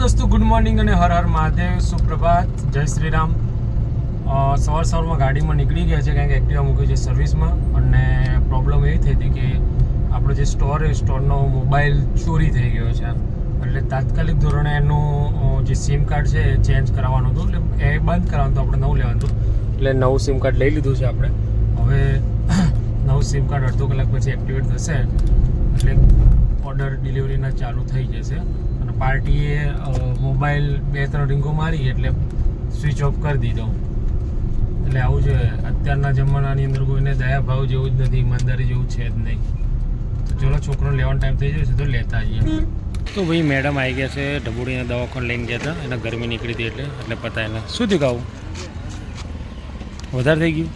દોસ્તો good morning અને હર હર મહાદેવ, સુપ્રભાત, જય શ્રી રામ. સવારમાં ગાડીમાં નીકળી ગયા છે કારણ કે એક્ટિવા મૂકી છે સર્વિસમાં અને પ્રોબ્લેમ એવી થઈ હતી કે આપણો જે સ્ટોરનો મોબાઈલ ચોરી થઈ ગયો છે. એટલે તાત્કાલિક ધોરણે એનું જે સિમ કાર્ડ છે એ ચેન્જ કરાવવાનું હતું, એટલે એ બંધ કરાવવાનું હતું, આપણે નવું લેવાનું હતું. એટલે નવું સિમ કાર્ડ લઈ લીધું છે આપણે. હવે નવું સિમ કાર્ડ અડધો કલાક પછી એક્ટિવેટ થશે એટલે ઓર્ડર ડિલિવરીના ચાલુ થઈ જશે. અને પાર્ટીએ મોબાઈલ 2-3 રીંગો મારી એટલે સ્વિચ ઓફ કરી દીધો. એટલે આવું છે અત્યારના જમાનાની અંદર, કોઈને દયા ભાવ જેવું જ નથી, ઈમાનદારી જેવું છે જ નહીં. તો ચલો છોકરો લેવાનો ટાઈમ થઈ જશે તો લેતા આવીએ. તો ભાઈ મેડમ આવી ગયા છે, ઢબુડીને દવાખાને લઈને ગયા હતા, એને ગરમી નીકળી હતી એટલે પતા એને શું થયું ખાવું વધારે થઈ ગયું.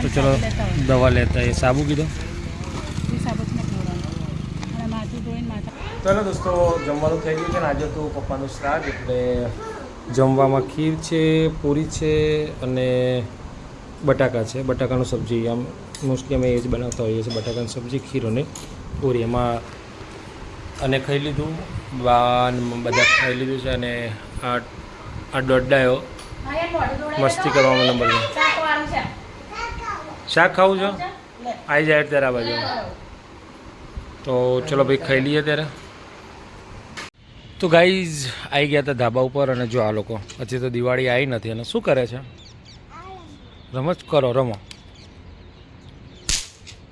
તો ચલો દવા લેતા એ સાબુ કીધો. ચાલો દોસ્તો જમવાનું થઈ ગયું છે ને આજે તો પપ્પાનું શ્રાદ્ધ, એટલે જમવામાં ખીર છે, પૂરી છે અને બટાકા છે. બટાકાનું સબ્જી આમ મોસ્ટલી અમે એ જ બનાવતા હોઈએ છીએ, બટાકાની સબ્જી, ખીર અને પૂરી. એમાં અને ખાઈ લીધું, બધા ખાઈ લીધું છે. અને આ દોડાયો મસ્તી કરવામાં નંબર શાક ખાવું છે, આવી જાય ત્યારે આ બાજુ. તો ચલો ભાઈ ખાઈ લઈએ ત્યારે. તો ગાઈઝ આવી ગયા હતા ધાબા ઉપર અને જો આ લોકો હજી તો દિવાળી આવી નથી અને શું કરે છે, રમત કરો રમો.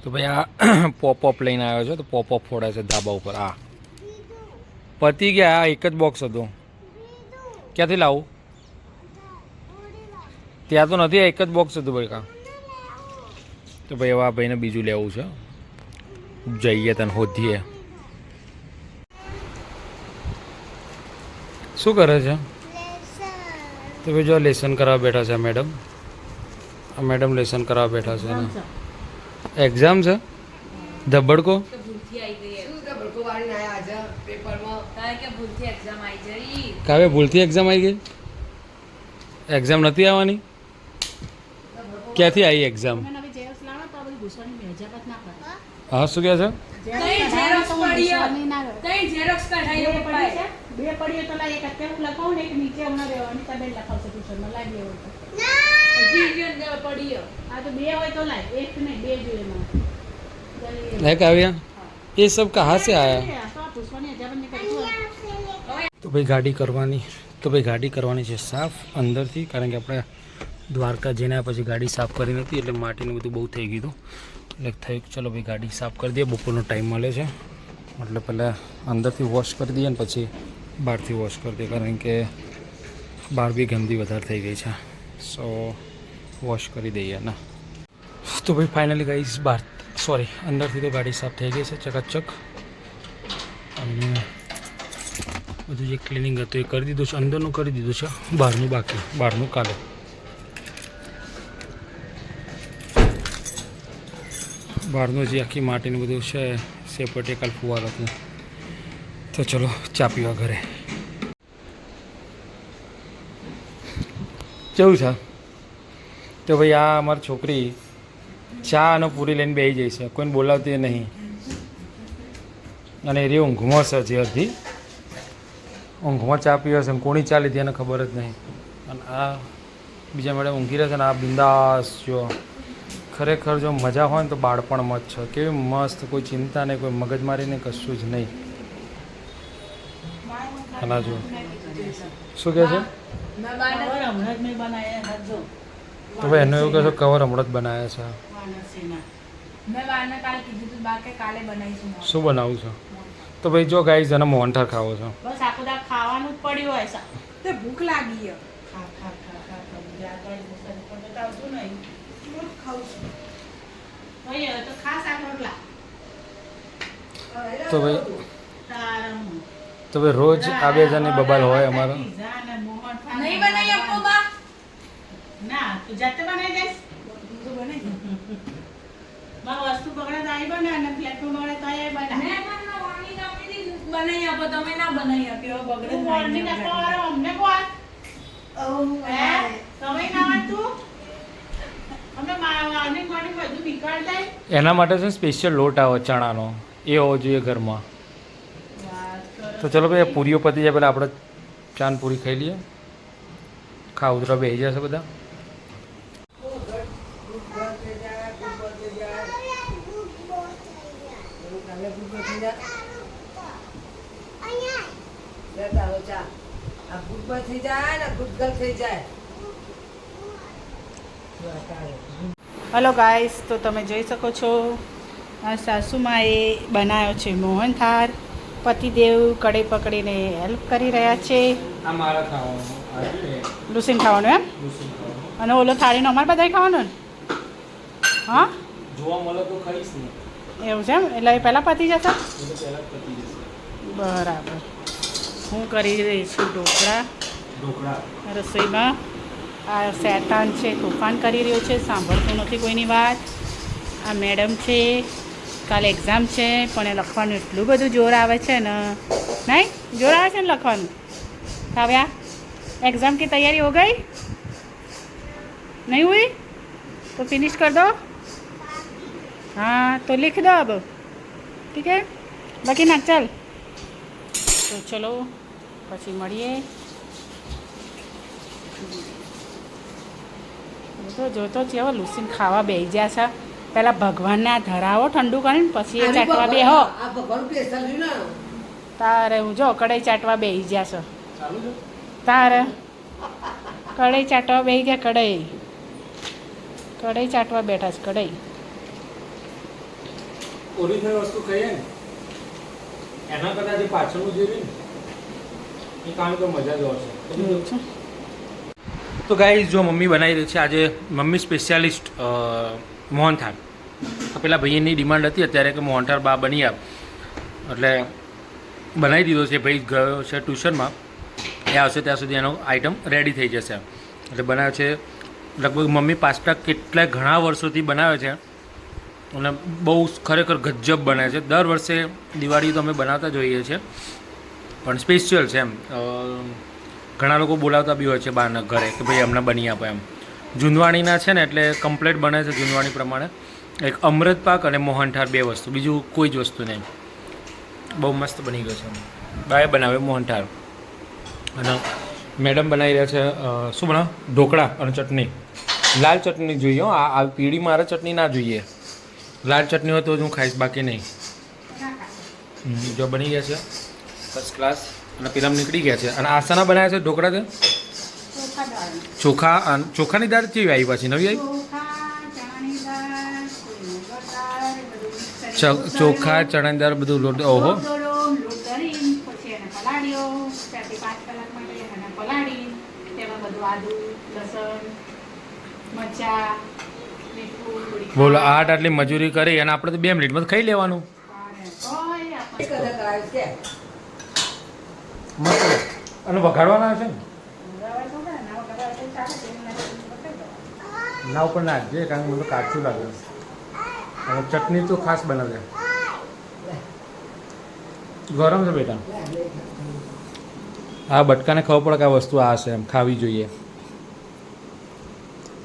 તો ભાઈ આ પોપઅપ લઈને આવ્યો છે, તો પોપઅપ ફોડે છે ધાબા ઉપર. આ પતી ગયા, આ એક જ બોક્સ હતું, ક્યાંથી લાવું? ત્યાં તો નથી, એક જ બોક્સ હતું ભાઈ. કા તો ભાઈ હવે આ ભાઈને બીજું લેવું છે, જઈએ તને હોધીએ. શું કરે છે? તો ભાઈ જો લેસન કરવા બેઠા છે મેડમ. આ મેડમ લેસન કરવા બેઠા છે ને એક્ઝામ છે. ધબડકો કાવે ભૂલથી એક્ઝામ આવી ગઈ? એક્ઝામ નથી આવવાની? ક્યાંથી આવી એક્ઝામ? હા શું કહે છે? ये सब कहाँ से आया? તો ભાઈ ગાડી કરવાની છે સાફ અંદરથી, કારણ કે આપણે દ્વારકા જઈને પછી ગાડી સાફ કરી નથી, એટલે માટીનું બધું બહુ થઈ ગયું હતું. એટલે થયું ચલો ભાઈ ગાડી સાફ કરી દઈએ, બપોરનો ટાઈમ મળે છે એટલે પહેલાં અંદરથી વોશ કરી દઈએ ને પછી બહારથી વોશ કરી દઈએ, કારણ કે બહાર બી ગંદી વધારે થઈ ગઈ છે. સો વોશ કરી દઈએ ને. તો ભાઈ ફાઇનલી ગાઈસ અંદરથી તો ગાડી સાફ થઈ ગઈ છે ચકાચક. અને બધું જે ક્લિનિંગ હતું એ કરી દીધું છે, અંદરનું કરી દીધું છે, બહારનું બાકી, બહારનું કાલે. બહારનું જે આખી માટીનું બધું છે સેપરેટ કાલ ફુવાર હતું. તો ચલો ચા પીવા ઘરે. કેવું છે? તો ભાઈ આ અમારી છોકરી ચા અને પૂરી લઈને બેસી જાય છે, કોઈને બોલાવતી નહીં, અને એ ઊંઘમાં છે હજી અડધી ઊંઘમાં ચા પીવે છે. કોની ચા લીધી એને ખબર જ નહીં. અને આ બીજા મેડમ ઊંઘી રહે છે ને આ બિંદાસ. જો ખરેખર જો મજા હોય ને તો બાળપણમાં જ છે. કેવી મસ્ત, કોઈ ચિંતા નહીં, કોઈ મગજમારી નહીં, કશું જ નહીં. અને જો શું કહે છે? તો ભાઈ એનું એવું કહે છે કવર હમણાં જ બનાવ્યા છે. શું બનાવું છો? તો ભાઈ જો ગાઈસ એને મોહનથાળ ખાવો છો. બસ આખો દા ખાવાનું જ પડ્યું હોય છે. તે ભૂખ લાગી છે. તો ભાઈ રોજ આ બે જણની બબાલ હોય અમારો. નહીં બનાવી આપો બા. ના તું જાતે બનાવી દઈશ. તું બનાવી બા વસ્તુ બગડે તો આવી બને અને પ્લેટમાં બગડે તો આવી બને. બનાવી આપો, તમે ના બનાવી આપ્યો બગડે મોર્નિંગ આપો અમને બોલ. તમે ના તું અમે મોર્નિંગ બધું નીકળતા એના માટે છે સ્પેશિયલ લોટ આવે ચણાનો, એ હોવો જોઈએ ઘરમાં. વાત કરો તો ચલો ભાઈ પૂરીઓ પતી જાય પહેલાં આપણે ચાંદ પૂરી ખાઈ લઈએ. ખા ઉતરા બેસી જશે બધા. હલો ગાઈસ, તો તમે જોઈ શકો છો આ સાસુમાએ બનાવ્યો છે મોહનથાળ. પતિદેવ કઢાઈ પકડીને હેલ્પ કરી રહ્યા છે. આ મારા ખાવાનું લૂસીને ખાવાનું એમ, અને ઓલો થાળીનો અમારે બધાય ખાવાનો ને. હા જોવા મળે તો ખાઈશ ને, એવું છે એમ, એટલે એ પહેલાં પતી જશે. એ તો પહેલાં જ પતી જશે. બરાબર. હું કરી રહી છું ઢોકળા રસોઈમાં. આ શેતાન છે, તોફાન કરી રહ્યો છે, સાંભળતો નથી કોઈની વાત. આ મેડમ છે, કાલે એક્ઝામ છે, પણ એ લખવાનું એટલું બધું જોર આવે છે ને. નહીં જોર આવે છે ને લખવાનું. કાવ્યા, एग्ज़ाम की तैयारी हो गई? नहीं हुई तो फिनिश कर दो. हाँ तो लिख दो अब, ठीक है. बाकी ना चल. तो चलो પછી મળીએ. જોતો જેવો લૂસીને ખાવા બેસી ગયા છે. પહેલાં ભગવાનને આ ધરાવો ઠંડુ કરીને પછી એ ચાટવા બેહો. તારે હું જો કઢાઈ ચાટવા બેસી ગયા છે. તારે કઢાઈ ચાટવા બેસી ગયા. કઢાઈ ચાટવા બેઠા છે. કઢાઈ ઓરિજિનલ વસ્તુ કહીએ ને એના કરતાં જે પાછળનું જે રહ્યું ને એ કામ તો મજા જ આવશે. તો ગાઈઝ જો મમ્મી બનાવી રહી છે આજે મમ્મી સ્પેશિયાલિસ્ટ મોહનથાળ. પેલા ભાઈની ડિમાન્ડ હતી અત્યારે કે મોહનથાળ બા બની આપ, એટલે બનાવી દીધો છે. ભાઈ ગયો છે ટ્યુશનમાં, એ આવશે ત્યાં સુધી એનો આઈટમ રેડી થઈ જશે. એટલે બનાવે છે લગભગ મમ્મી પાસ્તા કેટલાય ઘણા વર્ષોથી બનાવે છે અને બહુ ખરેખર ગજબ બનાવે છે. દર વર્ષે દિવાળી તો અમે બનાવતા જોઈએ છીએ, પણ સ્પેશિયલ છે એમ. ઘણા લોકો બોલાવતા બી હોય છે બહારના ઘરે કે ભાઈ અમને બની આપે એમ. જુંદવાણીના છે ને એટલે કમ્પ્લેટ બને છે જુંદવાણી પ્રમાણે. એક અમૃત પાક અને મોહનથાળ, બે વસ્તુ, બીજું કોઈ જ વસ્તુ નહીં. બહુ મસ્ત બની ગયો છે. બાએ બનાવ્યો મોહનથાળ અને મેડમ બનાવી રહ્યા છે શું બનાવ ઢોકળા અને ચટણી. લાલ ચટણી જોઈએ હો, આ પીળી મારે ચટણી ના જોઈએ. લાલ ચટણી હોય તો જ હું ખાઈશ, બાકી નહીં. જો બની ગયા છે ફર્સ્ટ ક્લાસ. અને પેલા નીકળી ગયા છે. અને આસાના બનાવ્યા છે ઢોકળા છે ચોખાની દાળ કેવી આવી પાછી નવી આવી? ચોખા ચણાની દાળ બધું લોટ. ઓહો, બોલો આટલી મજૂરી કરી અને આપણે તો 2 મિનિટમાં ખાઈ લેવાનું. અને વઘાડવાના છે ને ના ઉપર નાખજે, કારણ કે મને કાચું લાગે. અને ચટણી તો ખાસ બનાવજે. ગરમ છે બેટા. આ બટકાને ખબર પડે કે આ વસ્તુ આ છે એમ, ખાવી જોઈએ.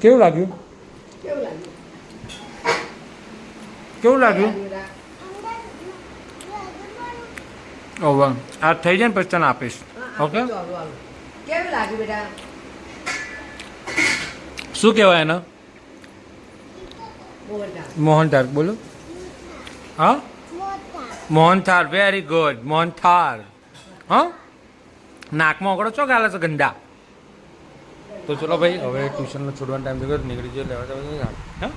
કેવું લાગ્યું? કેવું લાગ્યું? ઓવર આ થઈ જાય ને પછી તને આપીશ. ઓકે, કેવું લાગ્યું બેટા? શું કહેવાય એને? મોહનથાળ. બોલો. હા, મોહનથાળ. Very good, mohanthal. હા, નાકમાં ઓગળો છો ગાલે છે ગંદા. તો ચલો ભાઈ, હવે ટ્યુશનનો છોડવાનો ટાઈમ થયો, નીકળી જઈએ લેવા જવા. હા,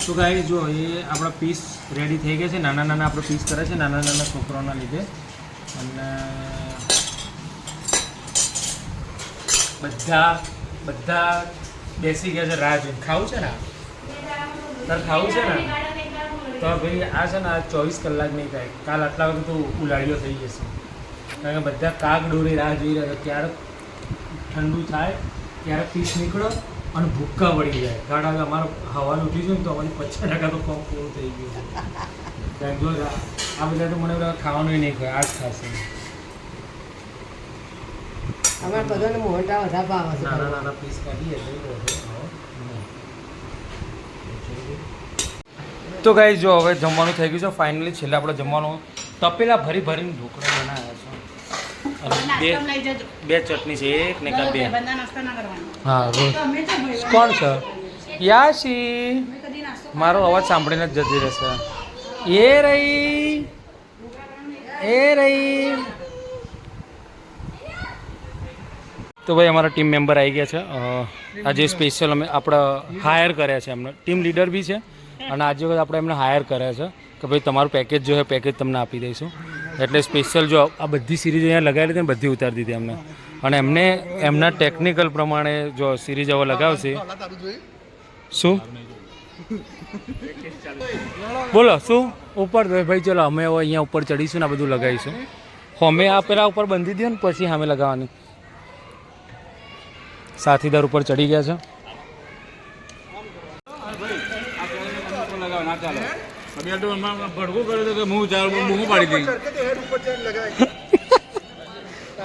તો ગાઈ જો એ આપણા પીસ રેડી થઈ ગયા છે. નાના નાના આપણે પીસ કરે છે નાના નાના છોકરાઓના લીધે. અને બધા બેસી ગયા છે રાહ જોઈને. ખાવું છે ને? તારે ખાવું છે ને? તો ભાઈ આ છે ને આ 24 કલાક નહીં થાય. કાલ આટલા વાગે તો ઉલાળીઓ થઈ જશે, કારણ કે બધા કાગ ડોરી રાહ જોઈ રહ્યા છે ક્યારેક ઠંડુ થાય, ક્યારેક પીસ નીકળો અને ભૂક્કા વળી જાય. કારણ કે અમારે હવાનું ઉઠી ગયું ને તો અમારી 50% તો કોમ પૂરું થઈ ગયું છે. કારણ જો આ બધા તો મને ખાવાનું નહીં ખાય, આ જ ખાશે. અમારે બધાને મોહનથાળ વધારે ભાવે છે. નાના નાના પીસ કાઢીએ તો ગાઈસ જો હવે જમવાનું થઈ ગયું છે ફાઇનલી. છેલ્લે આપણે જમવાનું તપેલા ભરી ભરીને ઢોકળા બનાવ્યા છે અને નાસ્તામાં લઈ જજો બે ચટણી છે એક ને કા બે બધા નાસ્તા ના કરવાના હા રોજ તમે જો ભાઈ કોણ છે યાશી તમે કદી નાસ્તો મારો અવાજ સાંભળીને જ જતી રહેશે એ રહી તો ભાઈ અમારા ટીમ મેમ્બર આવી ગયા છે આજે સ્પેશિયલ અમે આપણા હાયર કર્યા છે એમને ટીમ લીડર બી છે અને આજે વખત આપણે એમને હાયર કર્યા છે કે ભાઈ તમારું પેકેજ જો છે પેકેજ તમને આપી દઈશું એટલે સ્પેશિયલ જો આ બધી સિરીઝ અહીંયા લગાવેલી હતી ને બધી ઉતારી દીધી એમને અને એમને એમના ટેકનિકલ પ્રમાણે જો સિરીઝ હવે લગાવશે શું બોલો શું ઉપર ભાઈ ચલો અમે હવે અહીંયા ઉપર ચડીશું ને આ બધું લગાવીશું અમે આ પેલા ઉપર બંધી દો ને પછી સામે લગાવવાની સાથીદાર ઉપર ચડી ગયા છે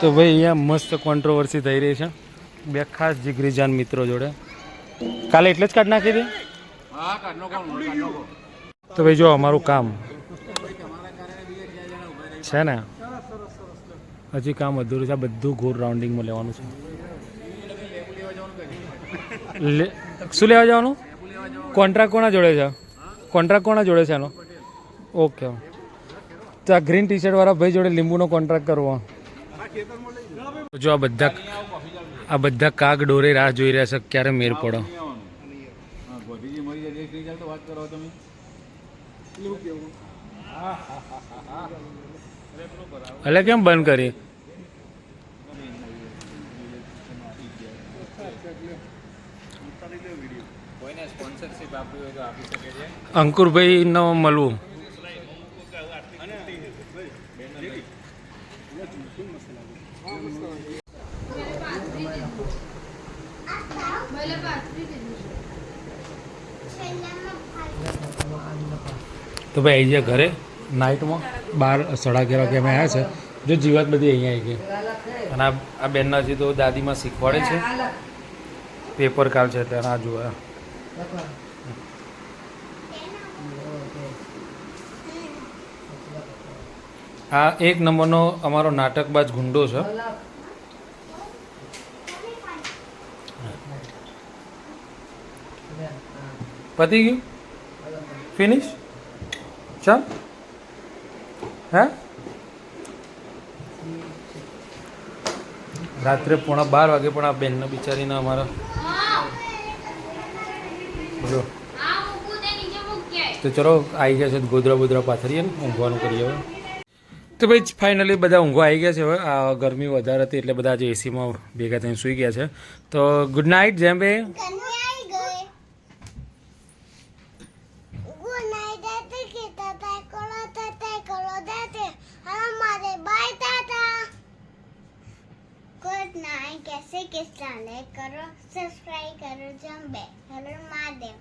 તો ભાઈ અહીંયા મસ્ત કોન્ટ્રોવર્સી થઈ રહી છે બે ખાસ જીગરીજાન મિત્રો જોડે કાલે એટલે જ કાઢ નાખી દે તો ભાઈ જો અમારું કામ છે ને હજી કામ અધૂરું છે આ બધું ઘોર રાઉન્ડિંગમાં લેવાનું છે શું લેવા જવાનું કોન્ટ્રાક્ટ કોના જોડે છે કોન્ટ્રાક્ટ કોના જોડે છે એનો ઓકે તો આ ગ્રીન ટી શર્ટ વાળા ભાઈ જોડે લીંબુનો કોન્ટ્રાક્ટ કરવો જો આ બધા કાગ ડોરે રાહ જોઈ રહ્યા છે ક્યારે મેર પડો એટલે કેમ બંધ કરી અંકુરભાઈ નો મળવું તો ભાઈ આવી ગયા ઘરે નાઇટમાં 12:30 વાગે અમે આવ્યા છે જો જીવાત બધી અહીંયા આવી ગઈ અને આ બેનના હજી તો દાદીમાં શીખવાડે છે પેપર કાલ છે ત્યારે આ જોવા આ એક નંબરનો અમારો નાટકબાજ ગુંડો છે પતી ગયું ફિનિશ ચાલ હે રાત્રે 11:30 વાગે પણ આ બેનને બિચારીને અમારા બોલો તો ચલો આવી ગયા છે ગોદરા બોદરા પાથરીએ ને ઊંઘવાનું કરીએ હવે તો ભાઈ ફાઇનલી બધા ઊંઘવા આવી ગયા છે હવે આ ગરમી વધારે હતી એટલે બધા આજે એસીમાં ભેગા થઈને સૂઈ ગયા છે તો ગુડ નાઇટ જેમ્બે कैसे किस चैनल करो सब्सक्राइब करो जम्बे हेलो महादेव